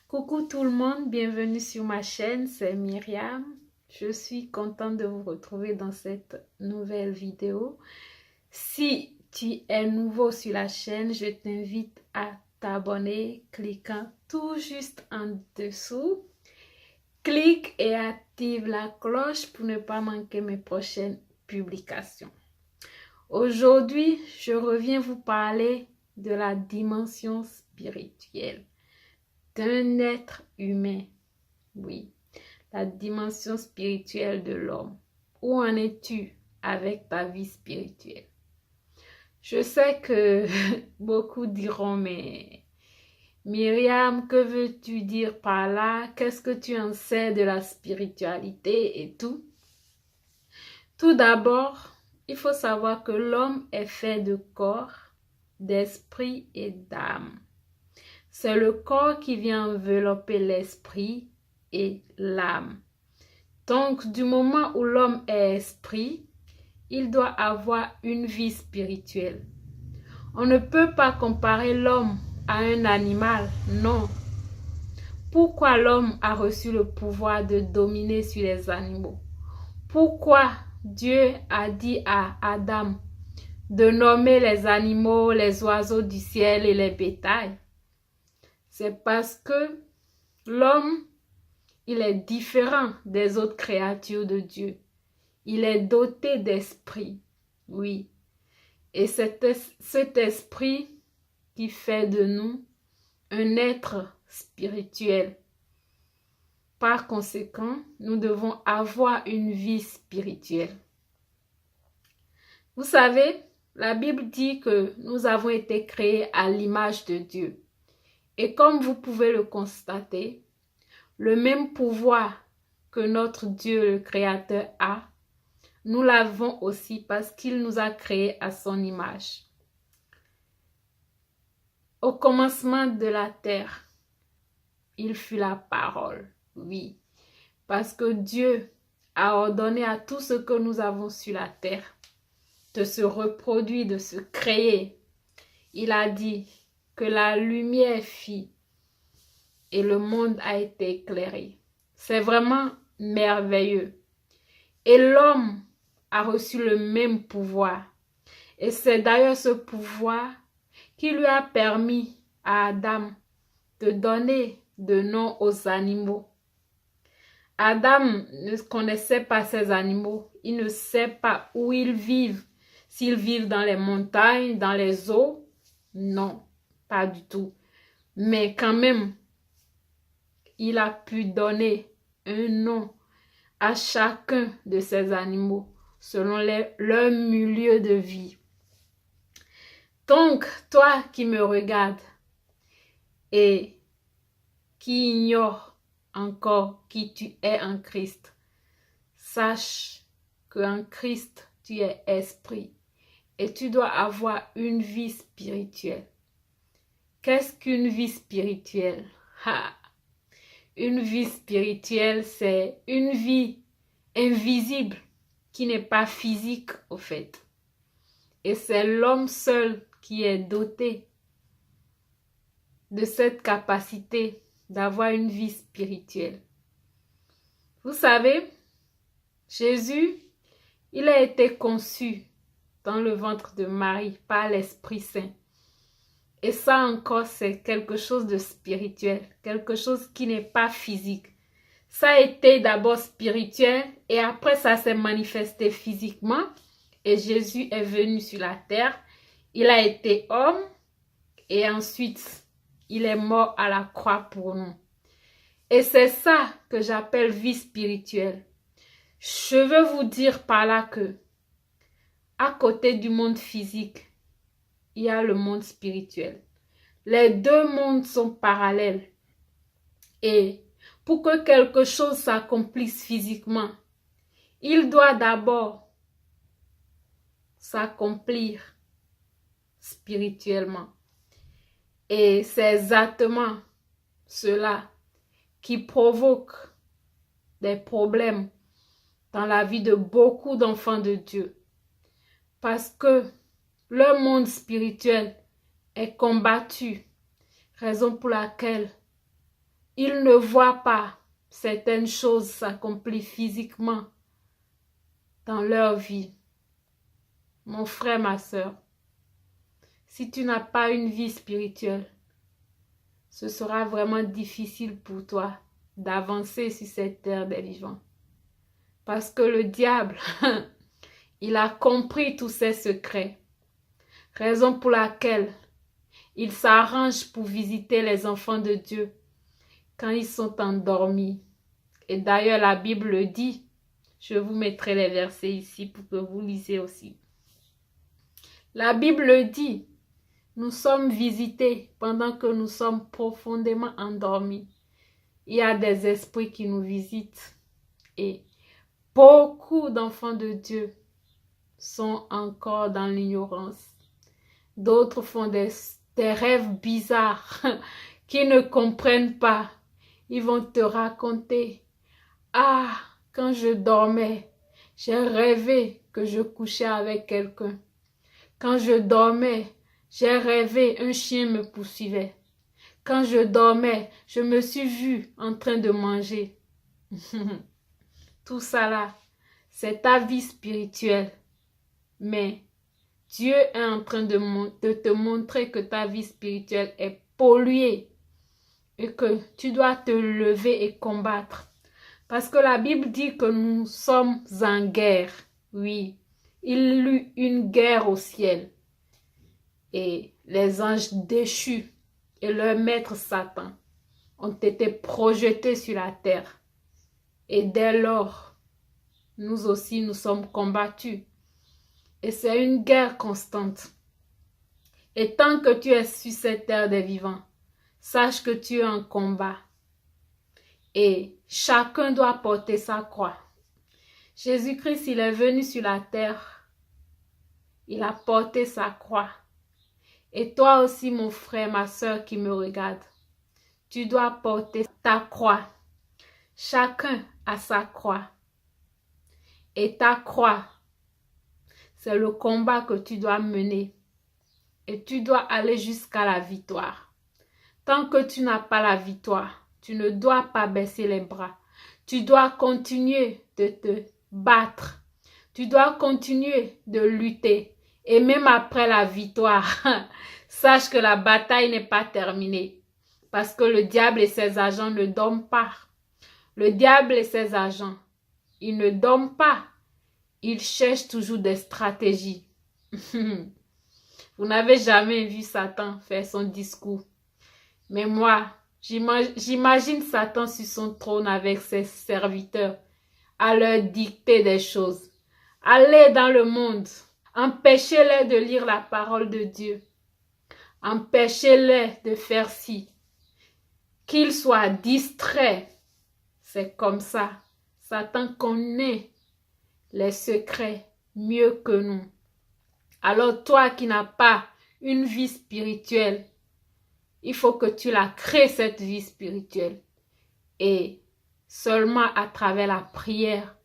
Coucou tout le monde, bienvenue sur ma chaîne, c'est Myriam. Je suis contente de vous retrouver dans cette nouvelle vidéo. Si tu es nouveau sur la chaîne, je t'invite à t'abonner, cliquant tout juste en dessous. Clique et active la cloche pour ne pas manquer mes prochaines publications. Aujourd'hui, je reviens vous parler de la dimension spirituelle d'un être humain. Oui, la dimension spirituelle de l'homme. Où en es-tu avec ta vie spirituelle? Je sais que beaucoup diront, mais Myriam, que veux-tu dire par là? Qu'est-ce que tu en sais de la spiritualité et tout? Tout d'abord, il faut savoir que l'homme est fait de corps, d'esprit et d'âme. C'est le corps qui vient envelopper l'esprit et l'âme. Donc, du moment où l'homme est esprit, il doit avoir une vie spirituelle. On ne peut pas comparer l'homme à un animal, non. Pourquoi l'homme a reçu le pouvoir de dominer sur les animaux? Pourquoi Dieu a dit à Adam de nommer les animaux, les oiseaux du ciel et les bétails? C'est parce que l'homme, il est différent des autres créatures de Dieu. Il est doté d'esprit, oui. Et c'est cet esprit qui fait de nous un être spirituel. Par conséquent, nous devons avoir une vie spirituelle. Vous savez, la Bible dit que nous avons été créés à l'image de Dieu. Et comme vous pouvez le constater, le même pouvoir que notre Dieu le Créateur a, nous l'avons aussi parce qu'il nous a créés à son image. Au commencement de la terre, il fut la parole, oui, parce que Dieu a ordonné à tout ce que nous avons sur la terre de se reproduire, de se créer. Il a dit que la lumière fit et le monde a été éclairé. C'est vraiment merveilleux. Et l'homme a reçu le même pouvoir. Et c'est d'ailleurs ce pouvoir qui lui a permis à Adam de donner de nom aux animaux. Adam ne connaissait pas ces animaux. Il ne sait pas où ils vivent. S'ils vivent dans les montagnes, dans les eaux. Non, pas du tout. Mais quand même, il a pu donner un nom à chacun de ces animaux selon leur milieu de vie. Donc, toi qui me regardes et qui ignore encore qui tu es en Christ, sache qu'en Christ, tu es esprit et tu dois avoir une vie spirituelle. Qu'est-ce qu'une vie spirituelle? Une vie spirituelle, c'est une vie invisible qui n'est pas physique au fait. Et c'est l'homme seul qui est doté de cette capacité d'avoir une vie spirituelle. Vous savez, Jésus, il a été conçu dans le ventre de Marie par l'Esprit Saint. Et ça encore, c'est quelque chose de spirituel, quelque chose qui n'est pas physique. Ça a été d'abord spirituel et après ça s'est manifesté physiquement. Et Jésus est venu sur la terre. Il a été homme et ensuite il est mort à la croix pour nous. Et c'est ça que j'appelle vie spirituelle. Je veux vous dire par là que à côté du monde physique, il y a le monde spirituel. Les deux mondes sont parallèles. Et pour que quelque chose s'accomplisse physiquement, il doit d'abord s'accomplir spirituellement. Et c'est exactement cela qui provoque des problèmes dans la vie de beaucoup d'enfants de Dieu. Parce que leur monde spirituel est combattu, raison pour laquelle ils ne voient pas certaines choses s'accomplir physiquement dans leur vie. Mon frère, ma soeur, si tu n'as pas une vie spirituelle, ce sera vraiment difficile pour toi d'avancer sur cette terre des vivants. Parce que le diable, il a compris tous ses secrets. Raison pour laquelle il s'arrange pour visiter les enfants de Dieu quand ils sont endormis. Et d'ailleurs, la Bible le dit. Je vous mettrai les versets ici pour que vous lisiez aussi. La Bible dit, nous sommes visités pendant que nous sommes profondément endormis. Il y a des esprits qui nous visitent. Et beaucoup d'enfants de Dieu sont encore dans l'ignorance. D'autres font des rêves bizarres qu'ils ne comprennent pas. Ils vont te raconter, ah, quand je dormais, j'ai rêvé que je couchais avec quelqu'un. Quand je dormais, j'ai rêvé un chien me poursuivait. Quand je dormais, je me suis vue en train de manger. Tout ça là, c'est ta vie spirituelle. Mais Dieu est en train de te montrer que ta vie spirituelle est polluée et que tu dois te lever et combattre. Parce que la Bible dit que nous sommes en guerre. Oui, il y eut une guerre au ciel. Et les anges déchus et leur maître Satan ont été projetés sur la terre. Et dès lors, nous aussi nous sommes combattus. Et c'est une guerre constante. Et tant que tu es sur cette terre des vivants, sache que tu es en combat. Et chacun doit porter sa croix. Jésus-Christ, il est venu sur la terre. Il a porté sa croix. Et toi aussi, mon frère, ma soeur qui me regarde, tu dois porter ta croix. Chacun a sa croix. Et ta croix, c'est le combat que tu dois mener. Et tu dois aller jusqu'à la victoire. Tant que tu n'as pas la victoire, tu ne dois pas baisser les bras. Tu dois continuer de te battre. Tu dois continuer de lutter. Et même après la victoire, sache que la bataille n'est pas terminée. Parce que le diable et ses agents ne dorment pas. Le diable et ses agents, ils ne dorment pas. Ils cherchent toujours des stratégies. Vous n'avez jamais vu Satan faire son discours. Mais moi, j'imagine Satan sur son trône avec ses serviteurs, à leur dicter des choses. Allez dans le monde, empêchez-les de lire la parole de Dieu. Empêchez-les de faire ci. Qu'ils soient distraits. C'est comme ça. Satan connaît les secrets mieux que nous. Alors toi qui n'as pas une vie spirituelle, il faut que tu la crées cette vie spirituelle. Et seulement à travers la prière,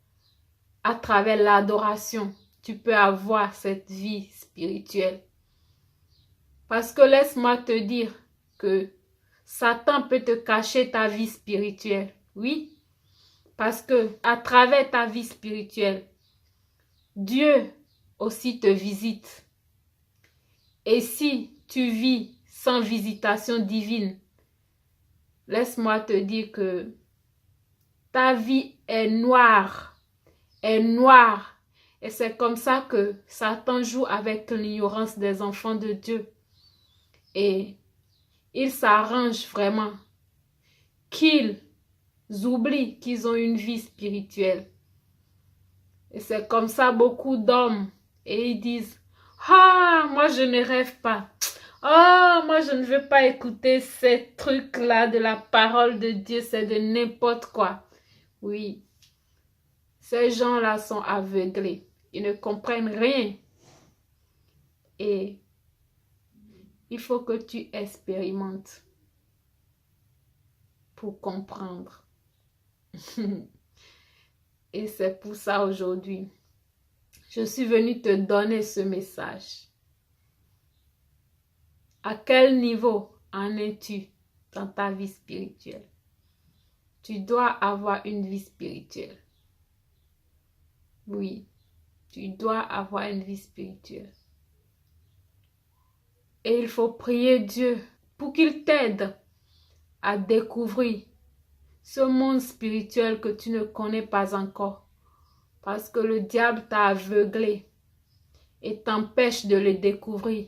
à travers l'adoration, tu peux avoir cette vie spirituelle. Parce que laisse-moi te dire que Satan peut te cacher ta vie spirituelle. Oui, parce que à travers ta vie spirituelle, Dieu aussi te visite. Et si tu vis sans visitation divine, laisse-moi te dire que ta vie est noire. Et c'est comme ça que Satan joue avec l'ignorance des enfants de Dieu. Et il s'arrange vraiment qu'ils oublient qu'ils ont une vie spirituelle. Et c'est comme ça beaucoup d'hommes. Et ils disent, ah, moi je ne rêve pas. Ah, moi je ne veux pas écouter ces trucs-là de la parole de Dieu. C'est de n'importe quoi. Oui, ces gens-là sont aveuglés. Ils ne comprennent rien. Et il faut que tu expérimentes pour comprendre. Et c'est pour ça aujourd'hui, je suis venue te donner ce message. À quel niveau en es-tu dans ta vie spirituelle? Tu dois avoir une vie spirituelle. Oui, tu dois avoir une vie spirituelle. Et il faut prier Dieu pour qu'il t'aide à découvrir ce monde spirituel que tu ne connais pas encore. Parce que le diable t'a aveuglé et t'empêche de le découvrir.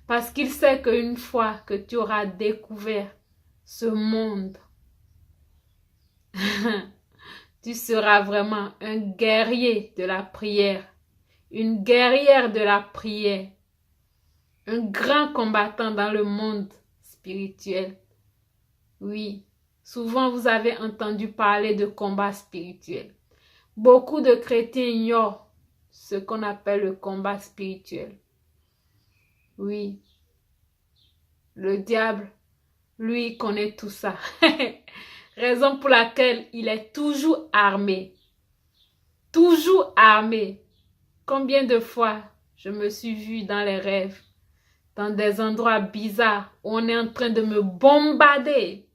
Parce qu'il sait qu'une fois que tu auras découvert ce monde, tu seras vraiment un guerrier de la prière, une guerrière de la prière, un grand combattant dans le monde spirituel. Oui, souvent vous avez entendu parler de combat spirituel. Beaucoup de chrétiens ignorent ce qu'on appelle le combat spirituel. Oui, le diable, lui, connaît tout ça. Raison pour laquelle il est toujours armé. Toujours armé. Combien de fois je me suis vue dans les rêves, dans des endroits bizarres où on est en train de me bombarder.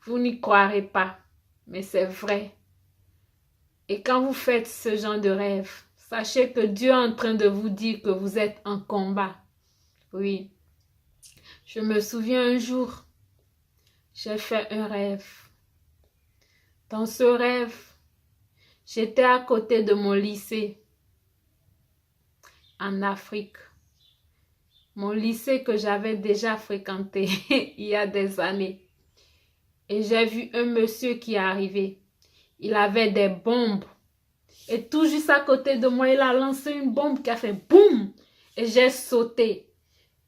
Vous n'y croirez pas, mais c'est vrai. Et quand vous faites ce genre de rêve, sachez que Dieu est en train de vous dire que vous êtes en combat. Oui. Je me souviens un jour, j'ai fait un rêve. Dans ce rêve, j'étais à côté de mon lycée en Afrique. Mon lycée que j'avais déjà fréquenté il y a des années. Et j'ai vu un monsieur qui est arrivé. Il avait des bombes. Et tout juste à côté de moi, il a lancé une bombe qui a fait boum. Et j'ai sauté.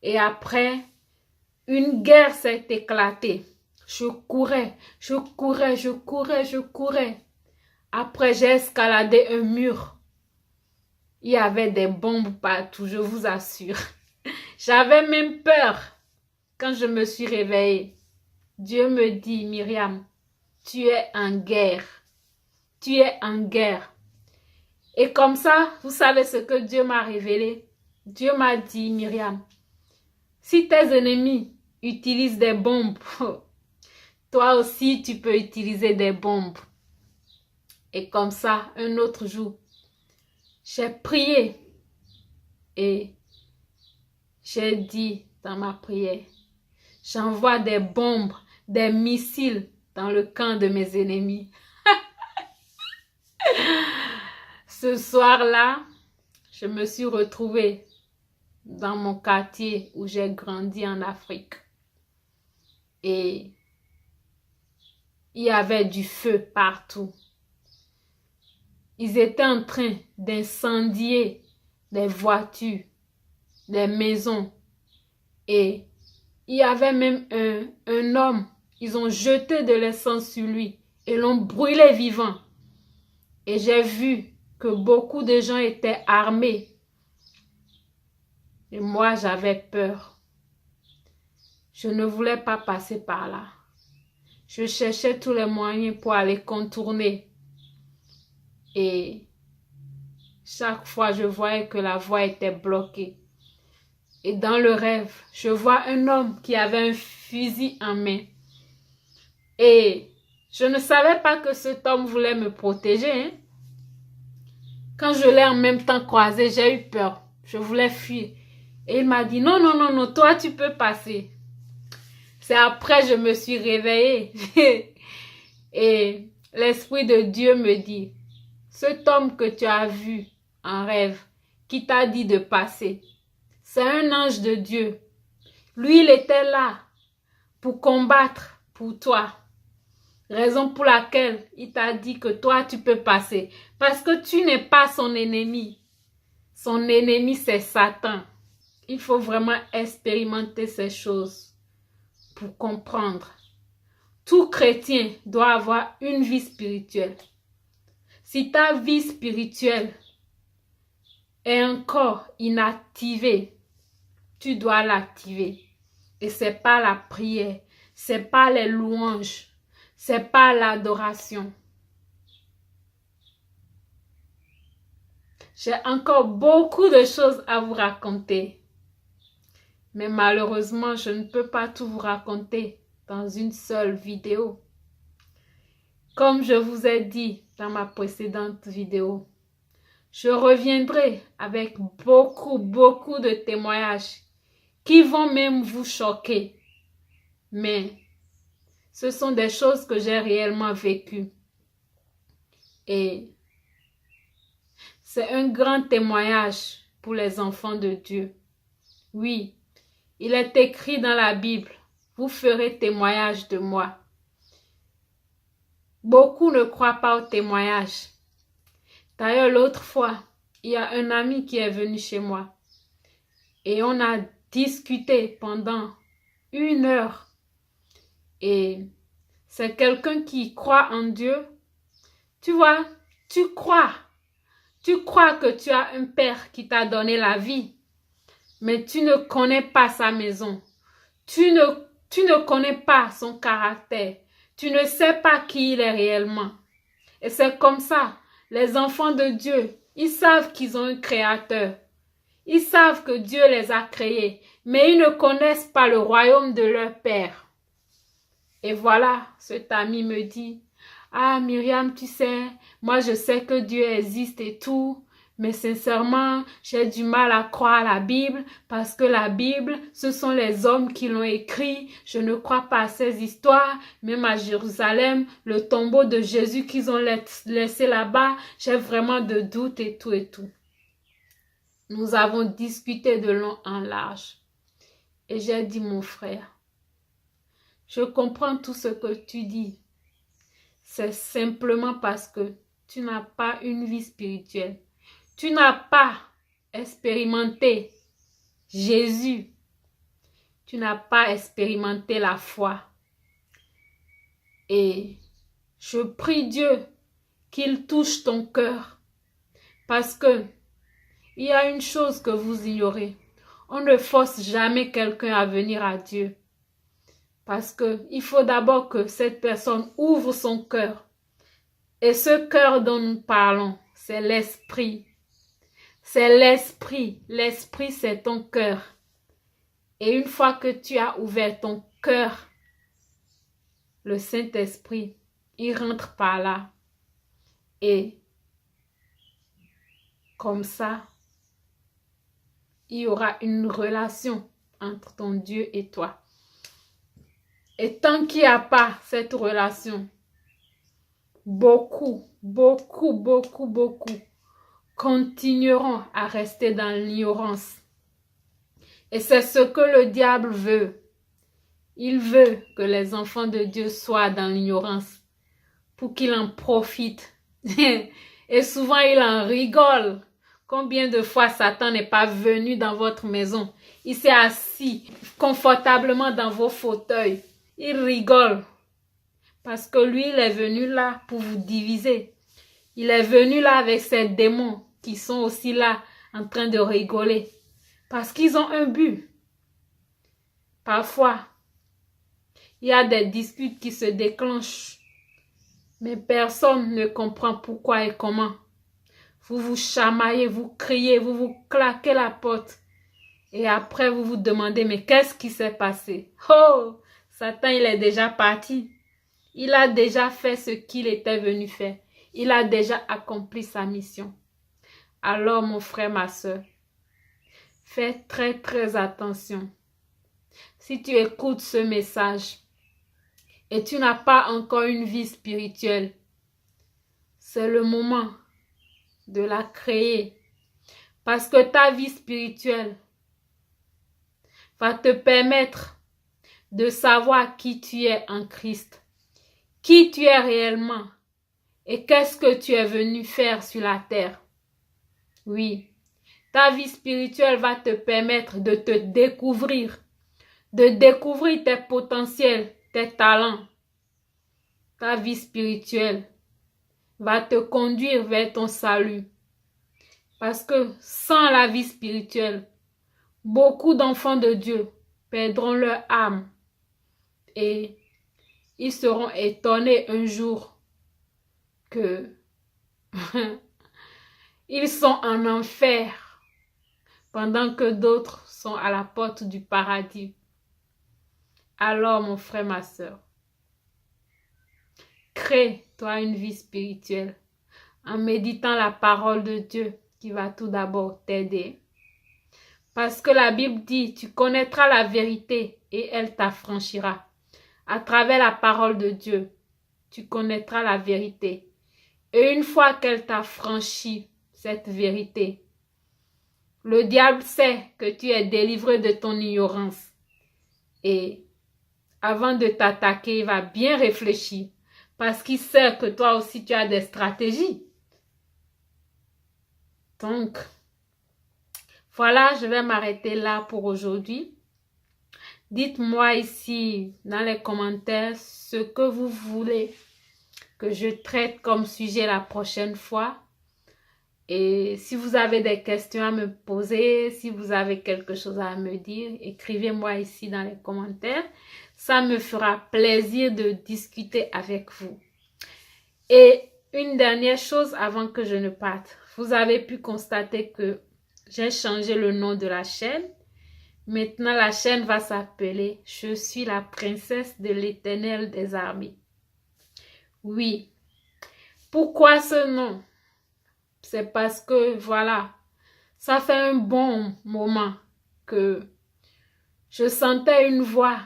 Et après, une guerre s'est éclatée. Je courais. Après, j'ai escaladé un mur. Il y avait des bombes partout, je vous assure. J'avais même peur quand je me suis réveillée. Dieu me dit, Myriam, tu es en guerre. Tu es en guerre. Et comme ça, vous savez ce que Dieu m'a révélé? Dieu m'a dit, Myriam, si tes ennemis utilisent des bombes, toi aussi tu peux utiliser des bombes. Et comme ça, un autre jour, j'ai prié et j'ai dit dans ma prière, j'envoie des bombes, des missiles dans le camp de mes ennemis. Ce soir-là, je me suis retrouvée dans mon quartier où j'ai grandi en Afrique. Et il y avait du feu partout. Ils étaient en train d'incendier des voitures, des maisons. Et il y avait même un homme. Ils ont jeté de l'essence sur lui et l'ont brûlé vivant. Et j'ai vu que beaucoup de gens étaient armés. Et moi, j'avais peur. Je ne voulais pas passer par là. Je cherchais tous les moyens pour aller contourner. Et chaque fois, je voyais que la voie était bloquée. Et dans le rêve, je vois un homme qui avait un fusil en main. Et je ne savais pas que cet homme voulait me protéger. Hein. Quand je l'ai en même temps croisé, j'ai eu peur. Je voulais fuir. Et il m'a dit, non, non, non, non, toi, tu peux passer. C'est après que je me suis réveillée. Et l'Esprit de Dieu me dit, cet homme que tu as vu en rêve, qui t'a dit de passer, c'est un ange de Dieu. Lui, il était là pour combattre pour toi. Raison pour laquelle il t'a dit que toi, tu peux passer. Parce que tu n'es pas son ennemi. Son ennemi, c'est Satan. Il faut vraiment expérimenter ces choses pour comprendre. Tout chrétien doit avoir une vie spirituelle. Si ta vie spirituelle est encore inactivée, tu dois l'activer. Et c'est pas la prière, c'est pas les louanges, c'est pas l'adoration. J'ai encore beaucoup de choses à vous raconter. Mais malheureusement, je ne peux pas tout vous raconter dans une seule vidéo. Comme je vous ai dit dans ma précédente vidéo, je reviendrai avec beaucoup de témoignages qui vont même vous choquer. Mais ce sont des choses que j'ai réellement vécues. Et c'est un grand témoignage pour les enfants de Dieu. Oui, il est écrit dans la Bible, vous ferez témoignage de moi. Beaucoup ne croient pas au témoignage. D'ailleurs, l'autre fois, il y a un ami qui est venu chez moi et on a discuté pendant 1 heure. Et c'est quelqu'un qui croit en Dieu. Tu vois, tu crois que tu as un père qui t'a donné la vie, mais tu ne connais pas sa maison. Tu ne connais pas son caractère. Tu ne sais pas qui il est réellement. Et c'est comme ça. Les enfants de Dieu, ils savent qu'ils ont un créateur. Ils savent que Dieu les a créés, mais ils ne connaissent pas le royaume de leur père. Et voilà, cet ami me dit, « Ah, Myriam, tu sais, moi je sais que Dieu existe et tout, mais sincèrement, j'ai du mal à croire à la Bible parce que la Bible, ce sont les hommes qui l'ont écrit. Je ne crois pas à ces histoires. Même à Jérusalem, le tombeau de Jésus qu'ils ont laissé là-bas, j'ai vraiment de doutes et tout et tout. » Nous avons discuté de long en large. Et j'ai dit, mon frère, je comprends tout ce que tu dis. C'est simplement parce que tu n'as pas une vie spirituelle. Tu n'as pas expérimenté Jésus. Tu n'as pas expérimenté la foi. Et je prie Dieu qu'il touche ton cœur. Parce que il y a une chose que vous ignorez. On ne force jamais quelqu'un à venir à Dieu. Parce qu'il faut d'abord que cette personne ouvre son cœur. Et ce cœur dont nous parlons, c'est l'esprit. C'est l'esprit. L'esprit, c'est ton cœur. Et une fois que tu as ouvert ton cœur, le Saint-Esprit, il rentre par là. Et comme ça, il y aura une relation entre ton Dieu et toi. Et tant qu'il n'y a pas cette relation, beaucoup continueront à rester dans l'ignorance. Et c'est ce que le diable veut. Il veut que les enfants de Dieu soient dans l'ignorance pour qu'il en profite. Et souvent, il en rigole. Combien de fois Satan n'est pas venu dans votre maison? Il s'est assis confortablement dans vos fauteuils. Il rigole. Parce que lui, il est venu là pour vous diviser. Il est venu là avec ses démons qui sont aussi là en train de rigoler. Parce qu'ils ont un but. Parfois, il y a des disputes qui se déclenchent. Mais personne ne comprend pourquoi et comment. Vous vous chamaillez, vous criez, vous vous claquez la porte. Et après, vous vous demandez, mais qu'est-ce qui s'est passé? Oh, Satan, il est déjà parti. Il a déjà fait ce qu'il était venu faire. Il a déjà accompli sa mission. Alors, mon frère, ma soeur, fais très attention. Si tu écoutes ce message et tu n'as pas encore une vie spirituelle, c'est le moment de la créer. Parce que ta vie spirituelle va te permettre de savoir qui tu es en Christ, qui tu es réellement et qu'est-ce que tu es venu faire sur la terre. Oui, ta vie spirituelle va te permettre de te découvrir, de découvrir tes potentiels, tes talents. Ta vie spirituelle va te conduire vers ton salut. Parce que sans la vie spirituelle, beaucoup d'enfants de Dieu perdront leur âme et ils seront étonnés un jour que ils sont en enfer pendant que d'autres sont à la porte du paradis. Alors, mon frère, ma soeur, crée-toi une vie spirituelle en méditant la parole de Dieu qui va tout d'abord t'aider. Parce que la Bible dit, tu connaîtras la vérité et elle t'affranchira. À travers la parole de Dieu, tu connaîtras la vérité. Et une fois qu'elle t'affranchit, cette vérité, le diable sait que tu es délivré de ton ignorance. Et avant de t'attaquer, il va bien réfléchir. Parce qu'il sait que toi aussi, tu as des stratégies. Donc, voilà, je vais m'arrêter là pour aujourd'hui. Dites-moi ici dans les commentaires ce que vous voulez que je traite comme sujet la prochaine fois. Et si vous avez des questions à me poser, si vous avez quelque chose à me dire, écrivez-moi ici dans les commentaires. Ça me fera plaisir de discuter avec vous. Et une dernière chose avant que je ne parte. Vous avez pu constater que j'ai changé le nom de la chaîne. Maintenant, la chaîne va s'appeler « Je suis la princesse de l'Éternel des armées ». Oui. Pourquoi ce nom? C'est parce que, voilà, ça fait un bon moment que je sentais une voix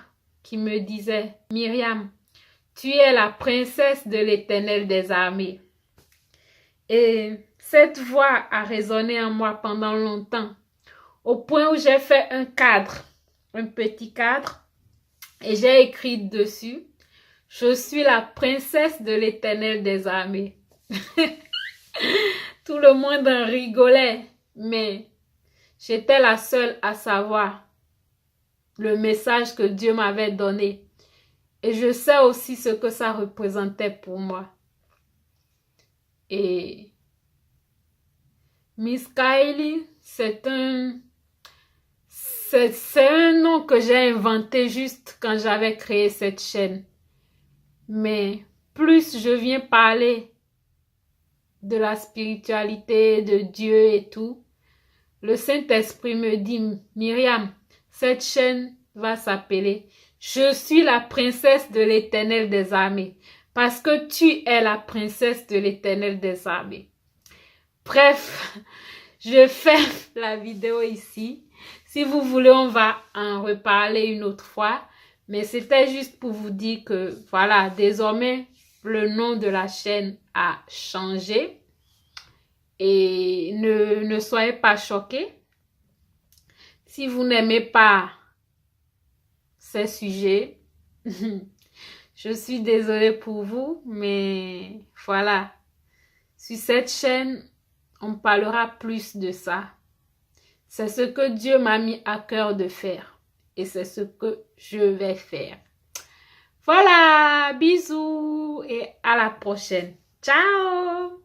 qui me disait « Myriam, tu es la princesse de l'Éternel des armées ». Et cette voix a résonné en moi pendant longtemps, au point où j'ai fait un cadre, un petit cadre, et j'ai écrit dessus « Je suis la princesse de l'Éternel des armées ». Tout le monde en rigolait, mais j'étais la seule à savoir le message que Dieu m'avait donné. Et je sais aussi ce que ça représentait pour moi. Et Miss Kylie, c'est un nom que j'ai inventé juste quand j'avais créé cette chaîne. Mais plus je viens parler de la spiritualité, de Dieu et tout, le Saint-Esprit me dit, Myriam, cette chaîne va s'appeler « Je suis la princesse de l'Éternel des armées » parce que tu es la princesse de l'Éternel des armées. Bref, je fais la vidéo ici. Si vous voulez, on va en reparler une autre fois. Mais c'était juste pour vous dire que, voilà, désormais, le nom de la chaîne a changé. Et ne soyez pas choqués. Si vous n'aimez pas ces sujets, je suis désolée pour vous, mais voilà. Sur cette chaîne, on parlera plus de ça. C'est ce que Dieu m'a mis à cœur de faire. Et c'est ce que je vais faire. Voilà, bisous et à la prochaine. Ciao!